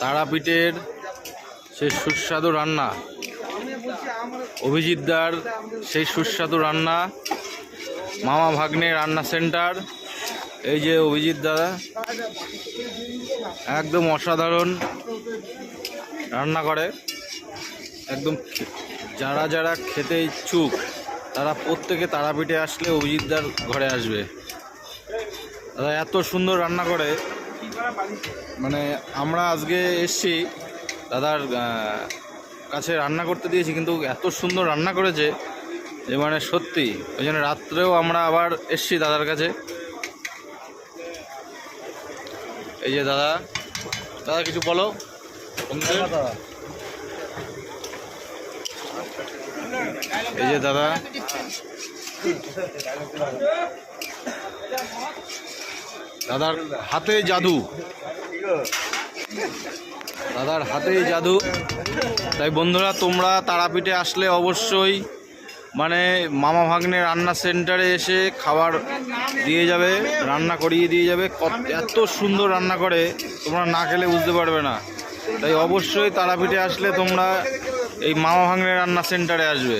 তারাপীঠের সেই সুস্বাদু রান্না, অভিজিৎদার সেই সুস্বাদু রান্না, মামা ভাগ্নে রান্না সেন্টার। এই যে অভিজিৎ দাদা একদম অসাধারণ রান্না করে। একদম যারা যারা খেতে ইচ্ছুক তারা প্রত্যেকে তারাপীঠে আসলে অভিজিৎদার ঘরে আসবে। দাদা এত সুন্দর রান্না করে, মানে আমরা আজকে এসছি দাদার কাছে রান্না করতে দিয়েছি, কিন্তু এত সুন্দর রান্না করেছে যে মানে সত্যি। ওই জন্য রাত্রেও আমরা আবার এসছি দাদার কাছে। এই যে দাদা, দাদা কিছু বলো। এই যে দাদা, দাদার হাতে জাদু, দাদার হাতেই জাদু। তাই বন্ধুরা, তোমরা তারাপীঠে আসলে অবশ্যই মানে মামা ভাগ্নে রান্না সেন্টারে এসে খাবার দিয়ে যাবে, রান্না করিয়ে দিয়ে যাবে। এত সুন্দর রান্না করে, তোমরা না খেলে বুঝতে পারবে না। তাই অবশ্যই তারাপীঠে আসলে তোমরা এই মামা ভাগ্নে রান্না সেন্টারে আসবে।